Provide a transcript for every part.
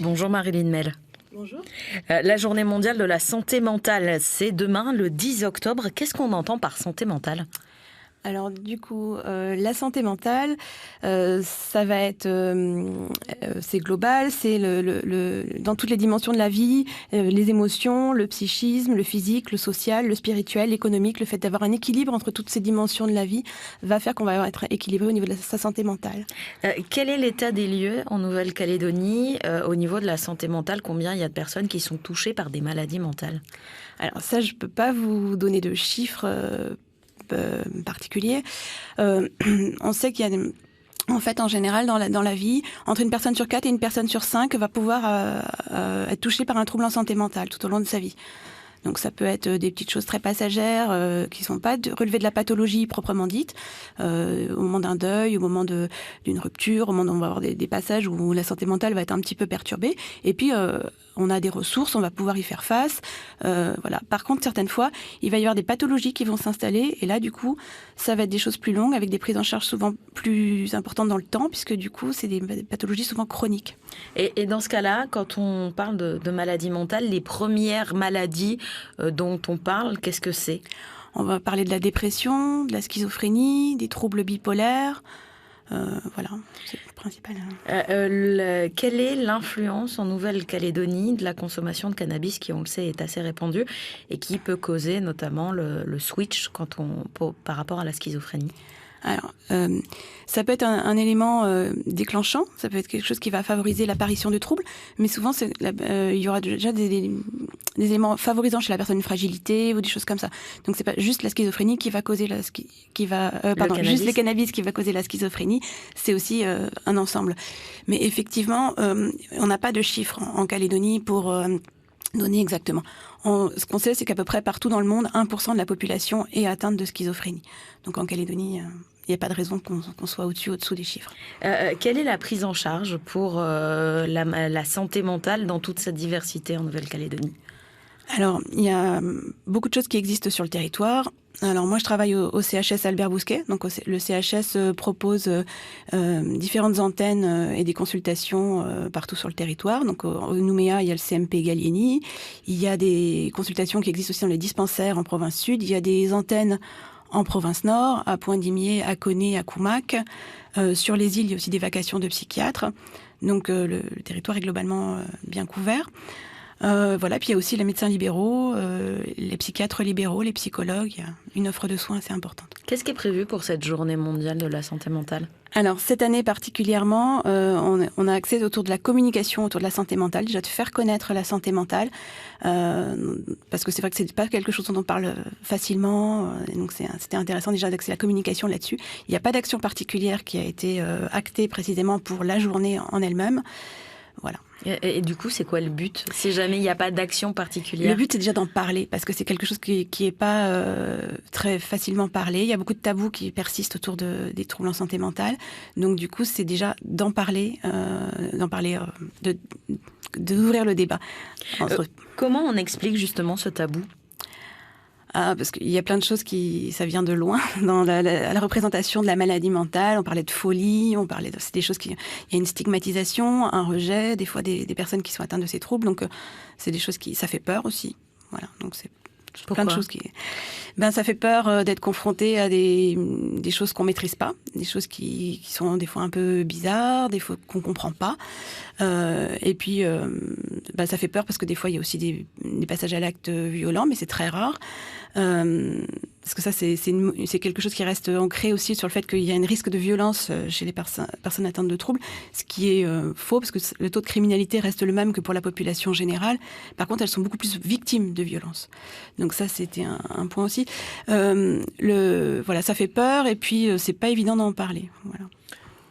Bonjour Marilyn Mel. Bonjour. La journée mondiale de la santé mentale, c'est demain, le 10 octobre. Qu'est-ce qu'on entend par santé mentale ? Alors du coup, la santé mentale, ça va être, c'est global, c'est dans toutes les dimensions de la vie, les émotions, le psychisme, le physique, le social, le spirituel, l'économique, le fait d'avoir un équilibre entre toutes ces dimensions de la vie va faire qu'on va être équilibré au niveau de sa santé mentale. Quel est l'état des lieux en Nouvelle-Calédonie au niveau de la santé mentale ? Combien il y a de personnes qui sont touchées par des maladies mentales ? Alors ça, je peux pas vous donner de chiffres particulier. On sait qu'il y a en fait, en général, dans la vie, entre une personne sur 4 et une personne sur 5 va pouvoir être touchée par un trouble en santé mentale tout au long de sa vie. Donc ça peut être des petites choses très passagères qui ne sont pas relevées de la pathologie proprement dite, au moment d'un deuil, au moment d'une rupture, au moment où on va avoir des passages où la santé mentale va être un petit peu perturbée. Et puis on a des ressources, on va pouvoir y faire face. Voilà. Par contre, certaines fois, il va y avoir des pathologies qui vont s'installer et là, du coup, ça va être des choses plus longues avec des prises en charge souvent plus importantes dans le temps puisque du coup, c'est des pathologies souvent chroniques. Et dans ce cas-là, quand on parle de maladies mentales, les premières maladies dont on parle, qu'est-ce que c'est ? On va parler de la dépression, de la schizophrénie, des troubles bipolaires. Voilà, c'est le principal. Quelle est l'influence en Nouvelle-Calédonie de la consommation de cannabis qui, on le sait, est assez répandue et qui peut causer notamment le switch par rapport à la schizophrénie ? Alors, ça peut être un élément déclenchant, ça peut être quelque chose qui va favoriser l'apparition de troubles, mais souvent il y aura déjà des éléments favorisant chez la personne une fragilité ou des choses comme ça. Donc c'est pas juste la schizophrénie qui va causer juste les cannabis qui va causer la schizophrénie, c'est aussi un ensemble. Mais effectivement, on n'a pas de chiffres en Calédonie pour donner exactement. Ce qu'on sait, c'est qu'à peu près partout dans le monde, 1% de la population est atteinte de schizophrénie. Donc en Calédonie, il n'y a pas de raison qu'on soit au-dessus ou au-dessous des chiffres. Quelle est la prise en charge pour la santé mentale dans toute cette diversité en Nouvelle-Calédonie ? Alors, il y a beaucoup de choses qui existent sur le territoire. Alors moi, je travaille au CHS Albert Bousquet. Donc le CHS propose différentes antennes et des consultations partout sur le territoire. Donc au Nouméa, il y a le CMP Gallieni. Il y a des consultations qui existent aussi dans les dispensaires en province sud. Il y a des antennes en province nord, à Pointe-d'Imier, à Koné, à Koumak. Sur les îles, il y a aussi des vacations de psychiatres. Donc le territoire est globalement bien couvert. Voilà, puis il y a aussi les médecins libéraux, les psychiatres libéraux, les psychologues. Il y a une offre de soins assez importante. Qu'est-ce qui est prévu pour cette journée mondiale de la santé mentale ? Alors, cette année particulièrement, on a axé autour de la communication, autour de la santé mentale, déjà de faire connaître la santé mentale, parce que c'est vrai que c'est pas quelque chose dont on parle facilement, et donc c'était intéressant déjà d'axer la communication là-dessus. Il n'y a pas d'action particulière qui a été actée précisément pour la journée en elle-même. Voilà. Et du coup, c'est quoi le but ? Si jamais il n'y a pas d'action particulière ? Le but, c'est déjà d'en parler, parce que c'est quelque chose qui est pas très facilement parlé. Il y a beaucoup de tabous qui persistent autour des troubles en santé mentale. Donc, du coup, c'est déjà d'ouvrir le débat. Comment on explique justement ce tabou ? Parce qu'il y a plein de choses ça vient de loin dans la représentation de la maladie mentale. On parlait de folie, c'est des choses il y a une stigmatisation, un rejet, des fois des personnes qui sont atteintes de ces troubles. Donc c'est des choses ça fait peur aussi. Voilà, donc c'est plein de choses ça fait peur d'être confronté à des choses qu'on maîtrise pas, des choses qui sont des fois un peu bizarres, des fois qu'on comprend pas. Et puis ça fait peur parce que des fois il y a aussi des passages à l'acte violent, mais c'est très rare. Parce que ça, c'est quelque chose qui reste ancré aussi sur le fait qu'il y a un risque de violence chez les personnes atteintes de troubles, ce qui est faux, parce que le taux de criminalité reste le même que pour la population générale. Par contre, elles sont beaucoup plus victimes de violences. Donc ça, c'était un point aussi. Voilà, ça fait peur, et puis c'est pas évident d'en parler. Voilà.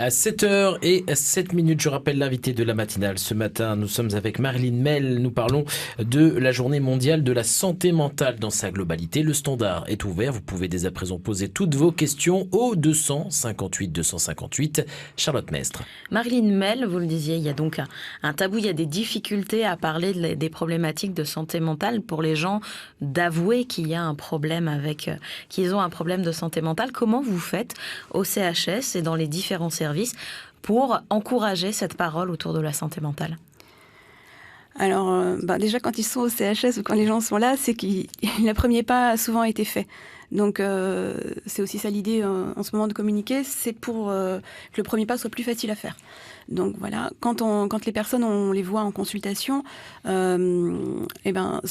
À 7h07, je rappelle l'invité de la matinale. Ce matin, nous sommes avec Marilyn Mel. Nous parlons de la journée mondiale de la santé mentale dans sa globalité. Le standard est ouvert. Vous pouvez dès à présent poser toutes vos questions au 258 258. Charlotte Mestre. Marilyn Mel, vous le disiez, il y a donc un tabou, il y a des difficultés à parler des problématiques de santé mentale pour les gens d'avouer qu'il y a un problème qu'ils ont un problème de santé mentale. Comment vous faites au CHS et dans les différents services pour encourager cette parole autour de la santé mentale ? Alors, déjà, quand ils sont au CHS ou quand les gens sont là, c'est que le premier pas a souvent été fait. Donc, c'est aussi ça l'idée en ce moment de communiquer, c'est pour que le premier pas soit plus facile à faire. Donc voilà, quand les personnes, on les voit en consultation, c'est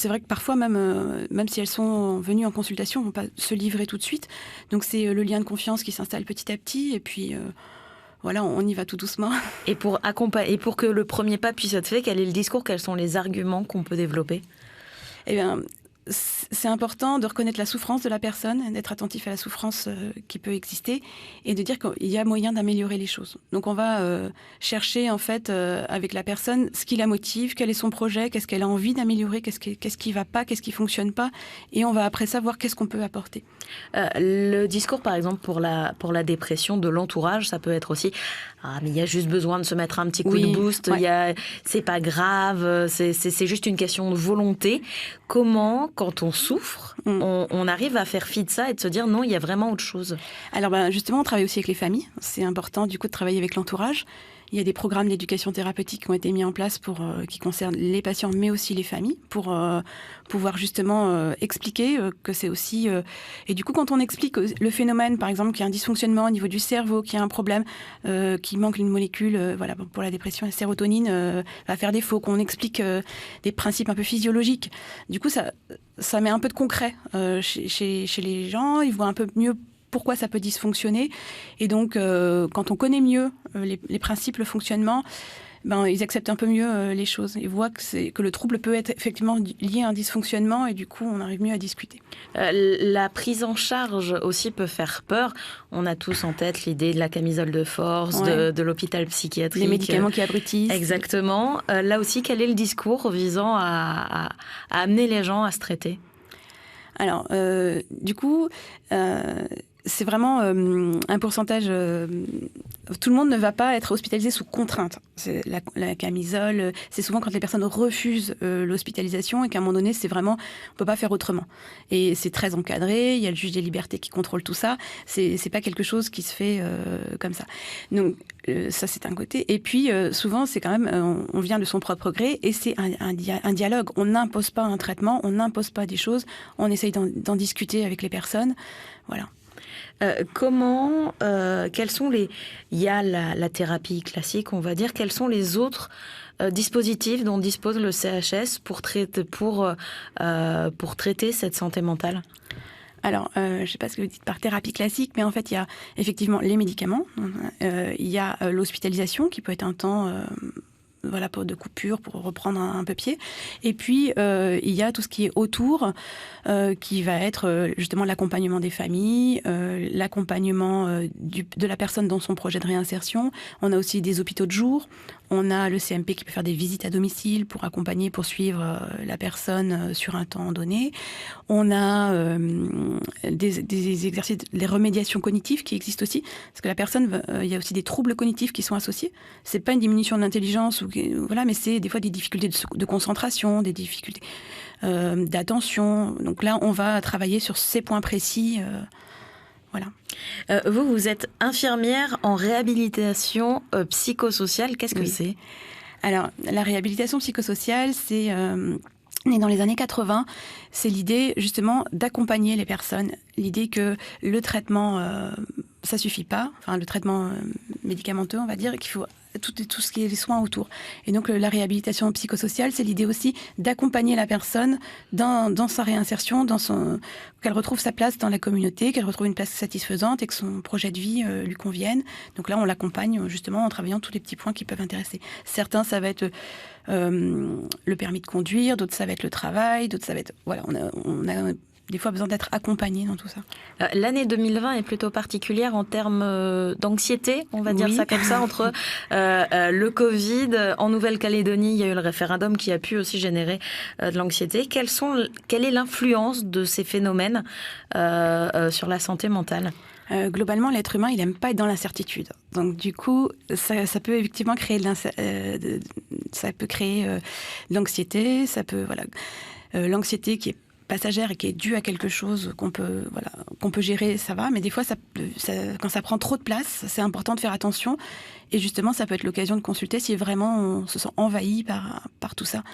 vrai que parfois, même si elles sont venues en consultation, elles ne vont pas se livrer tout de suite. Donc, c'est le lien de confiance qui s'installe petit à petit. Et puis... voilà, on y va tout doucement. Et pour que le premier pas puisse être fait, quel est le discours, quels sont les arguments qu'on peut développer ? Eh bien, c'est important de reconnaître la souffrance de la personne, d'être attentif à la souffrance qui peut exister et de dire qu'il y a moyen d'améliorer les choses. Donc on va chercher en fait avec la personne ce qui la motive, quel est son projet, qu'est-ce qu'elle a envie d'améliorer, qu'est-ce qui va pas, qu'est-ce qui fonctionne pas, et on va après ça voir qu'est-ce qu'on peut apporter. Le discours par exemple pour la dépression de l'entourage, ça peut être aussi mais il y a juste besoin de se mettre un petit coup de boost, c'est pas grave, c'est juste une question de volonté. Comment, quand on souffre, on arrive à faire fi de ça et de se dire non, il y a vraiment autre chose? Alors justement, on travaille aussi avec les familles. C'est important du coup de travailler avec l'entourage. Il y a des programmes d'éducation thérapeutique qui ont été mis en place qui concernent les patients, mais aussi les familles, pour pouvoir justement expliquer que c'est aussi... Et du coup, quand on explique le phénomène, par exemple, qu'il y a un dysfonctionnement au niveau du cerveau, qu'il y a un problème, qu'il manque une molécule, pour la dépression, la sérotonine va faire défaut, qu'on explique des principes un peu physiologiques. Du coup, ça met un peu de concret chez les gens. Ils voient un peu mieux pourquoi ça peut dysfonctionner. Et donc, quand on connaît mieux les principes, le fonctionnement, ils acceptent un peu mieux les choses. Ils voient que le trouble peut être effectivement lié à un dysfonctionnement et du coup, on arrive mieux à discuter. La prise en charge aussi peut faire peur. On a tous en tête l'idée de la camisole de force, de l'hôpital psychiatrique. Les médicaments qui abrutissent. Exactement. Là aussi, quel est le discours visant à amener les gens à se traiter ? Alors, du coup... c'est vraiment un pourcentage... tout le monde ne va pas être hospitalisé sous contrainte. C'est la camisole, c'est souvent quand les personnes refusent l'hospitalisation et qu'à un moment donné, c'est vraiment... On ne peut pas faire autrement. Et c'est très encadré, il y a le juge des libertés qui contrôle tout ça. C'est pas quelque chose qui se fait comme ça. Donc, ça, c'est un côté. Et puis, souvent, c'est quand même... on vient de son propre gré et c'est un dialogue. On n'impose pas un traitement, on n'impose pas des choses. On essaye d'en discuter avec les personnes. Voilà. Quels sont il y a la thérapie classique, on va dire, quels sont les autres dispositifs dont dispose le CHS pour traiter cette santé mentale ? Alors, je ne sais pas ce que vous dites par thérapie classique, mais en fait, il y a effectivement les médicaments, il y a l'hospitalisation qui peut être un temps... de coupure pour reprendre un peu pied. Et puis, il y a tout ce qui est autour, qui va être justement l'accompagnement des familles, l'accompagnement de la personne dans son projet de réinsertion. On a aussi des hôpitaux de jour. On a le CMP qui peut faire des visites à domicile pour accompagner, pour suivre la personne sur un temps donné. On a des exercices, des remédiations cognitives qui existent aussi, parce que la personne, il y a aussi des troubles cognitifs qui sont associés. C'est pas une diminution de l'intelligence, mais c'est des fois des difficultés de concentration, des difficultés d'attention. Donc là, on va travailler sur ces points précis. Voilà. Vous êtes infirmière en réhabilitation psychosociale. Qu'est-ce que c'est ? Alors, la réhabilitation psychosociale, c'est né dans les années 80. C'est l'idée, justement, d'accompagner les personnes. L'idée que le traitement, ça suffit pas. Enfin, le traitement médicamenteux, on va dire, qu'il faut tout ce qui est les soins autour. Et donc, la réhabilitation psychosociale, c'est l'idée aussi d'accompagner la personne dans sa réinsertion, qu'elle retrouve sa place dans la communauté, qu'elle retrouve une place satisfaisante et que son projet de vie lui convienne. Donc là, on l'accompagne justement en travaillant tous les petits points qui peuvent intéresser. Certains, ça va être le permis de conduire, d'autres, ça va être le travail, d'autres, ça va être... Voilà, on a des fois besoin d'être accompagné dans tout ça. L'année 2020 est plutôt particulière en termes d'anxiété, on va dire ça comme ça, entre le Covid. En Nouvelle-Calédonie, il y a eu le référendum qui a pu aussi générer de l'anxiété. Quelle est l'influence de ces phénomènes sur la santé mentale ? Globalement, l'être humain, il n'aime pas être dans l'incertitude. Donc, du coup, ça peut effectivement créer de l'anxiété. Ça peut, l'anxiété qui est passagère et qui est due à quelque chose qu'on peut gérer, ça va. Mais des fois, quand ça prend trop de place, c'est important de faire attention. Et justement, ça peut être l'occasion de consulter si vraiment on se sent envahi par tout ça.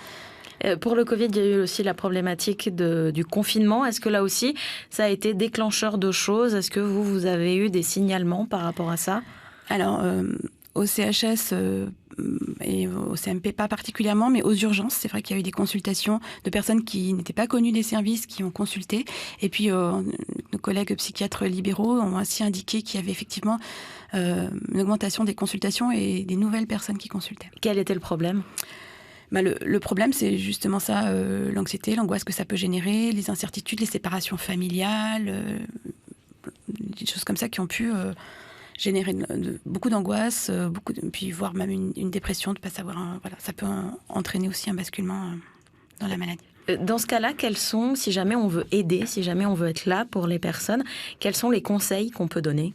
Pour le Covid, il y a eu aussi la problématique du confinement. Est-ce que là aussi, ça a été déclencheur de choses? Est-ce que vous avez eu des signalements par rapport à ça? Alors, au CHS et au CMP pas particulièrement, mais aux urgences, c'est vrai qu'il y a eu des consultations de personnes qui n'étaient pas connues des services, qui ont consulté. Et puis, nos collègues psychiatres libéraux ont aussi indiqué qu'il y avait effectivement une augmentation des consultations et des nouvelles personnes qui consultaient. Quel était le problème ? Le problème, c'est justement ça, l'anxiété, l'angoisse que ça peut générer, les incertitudes, les séparations familiales, des choses comme ça qui ont pu générer beaucoup d'angoisse, puis voire même une dépression, de ne pas savoir. Ça peut entraîner aussi un basculement dans la maladie. Dans ce cas-là, quels sont, si jamais on veut aider, si jamais on veut être là pour les personnes, quels sont les conseils qu'on peut donner ?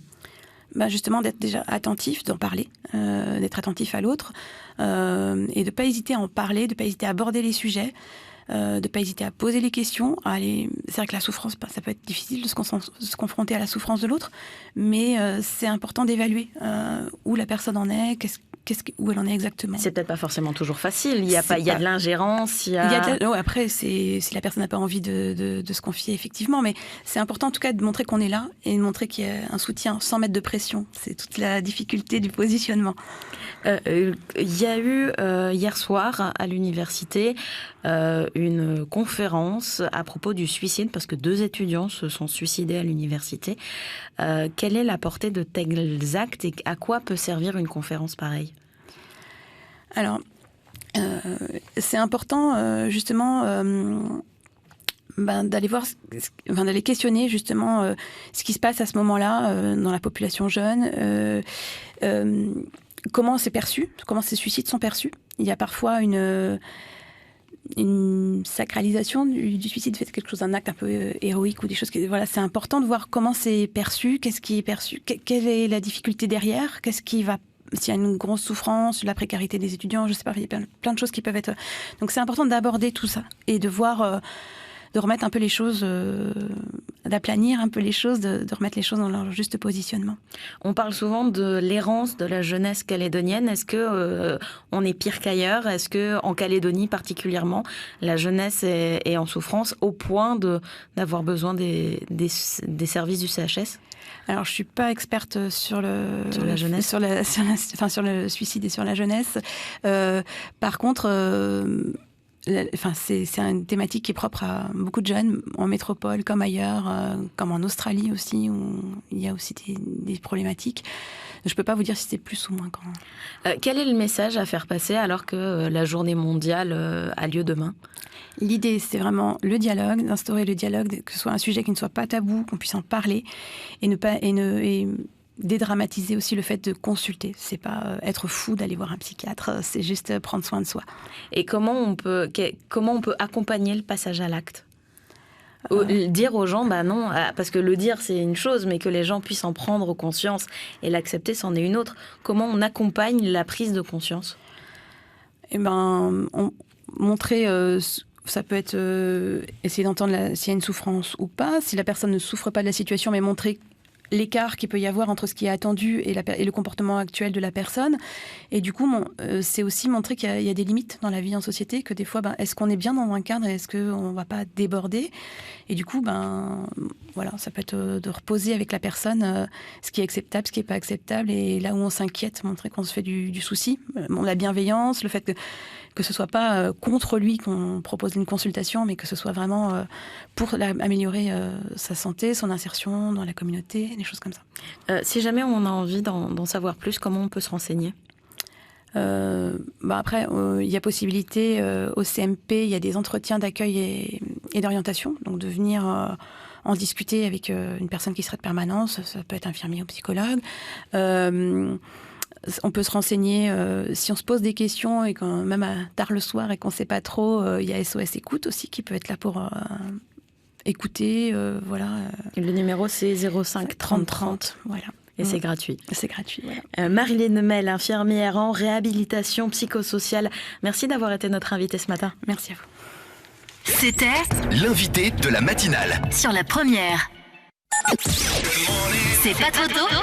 Justement, d'être déjà attentif, d'en parler, d'être attentif à l'autre, et de ne pas hésiter à en parler, de ne pas hésiter à aborder les sujets, de ne pas hésiter à poser les questions. C'est vrai que la souffrance, ça peut être difficile de se confronter à la souffrance de l'autre, mais c'est important d'évaluer où la personne en est, où elle en est exactement. C'est peut-être pas forcément toujours facile. Il y a de l'ingérence. Après, si la personne n'a pas envie de se confier, effectivement, mais c'est important en tout cas de montrer qu'on est là et de montrer qu'il y a un soutien sans mettre de pression. C'est toute la difficulté du positionnement. Il y a eu hier soir à l'université une conférence à propos du suicide, parce que 2 étudiants se sont suicidés à l'université. Quelle est la portée de tels actes et à quoi peut servir une conférence pareille ? Alors, c'est important justement d'aller voir, d'aller questionner justement ce qui se passe à ce moment-là dans la population jeune. Comment c'est perçu, comment ces suicides sont perçus. Il y a parfois une sacralisation du suicide, fait quelque chose, un acte un peu héroïque ou des choses. C'est important de voir comment c'est perçu, qu'est-ce qui est perçu, quelle est la difficulté derrière, s'il y a une grosse souffrance, la précarité des étudiants, je sais pas, il y a plein de choses qui peuvent être. Donc c'est important d'aborder tout ça et de voir, de remettre un peu les choses, d'aplanir un peu les choses, de remettre les choses dans leur juste positionnement. On parle souvent de l'errance de la jeunesse calédonienne. Est-ce que on est pire qu'ailleurs ? Est-ce que en Calédonie particulièrement, la jeunesse est en souffrance au point d'avoir besoin des services du CHS ? Alors, je suis pas experte sur la jeunesse, sur le suicide et sur la jeunesse. Par contre, c'est une thématique qui est propre à beaucoup de jeunes, en métropole comme ailleurs, comme en Australie aussi, où il y a aussi des problématiques. Je peux pas vous dire si c'est plus ou moins grand. Quel est le message à faire passer alors que la journée mondiale a lieu demain ? L'idée, c'est vraiment le dialogue, d'instaurer le dialogue, que ce soit un sujet qui ne soit pas tabou, qu'on puisse en parler, et dédramatiser aussi le fait de consulter. C'est pas être fou d'aller voir un psychiatre, c'est juste prendre soin de soi. Et comment on peut accompagner le passage à l'acte ? Dire aux gens, non, parce que le dire c'est une chose, mais que les gens puissent en prendre conscience et l'accepter, c'en est une autre. Comment on accompagne la prise de conscience ? Montrer, ça peut être essayer d'entendre s'il y a une souffrance ou pas, si la personne ne souffre pas de la situation, mais montrer l'écart qu'il peut y avoir entre ce qui est attendu et le comportement actuel de la personne. Et du coup, c'est aussi montrer qu'il y a des limites dans la vie en société, que des fois, est-ce qu'on est bien dans un cadre et est-ce qu'on ne va pas déborder ? Et du coup, ça peut être de reposer avec la personne ce qui est acceptable, ce qui n'est pas acceptable, et là où on s'inquiète, montrer qu'on se fait du souci. La bienveillance, le fait que ce soit pas contre lui qu'on propose une consultation, mais que ce soit vraiment pour améliorer sa santé, son insertion dans la communauté, des choses comme ça. Si jamais on a envie d'en savoir plus, comment on peut se renseigner ? Après, il y a possibilité au CMP, il y a des entretiens d'accueil et d'orientation, donc de venir en discuter avec une personne qui serait de permanence, ça peut être infirmier ou psychologue. On peut se renseigner si on se pose des questions et quand même tard le soir et qu'on ne sait pas trop, il y a SOS Écoute aussi qui peut être là pour écouter. Et le numéro c'est 05 30 30. Voilà. Et c'est gratuit. C'est gratuit, voilà. Marilyn Mel, infirmière en réhabilitation psychosociale. Merci d'avoir été notre invitée ce matin. Merci à vous. C'était L'invité de la matinale. sur la première. C'est pas trop tôt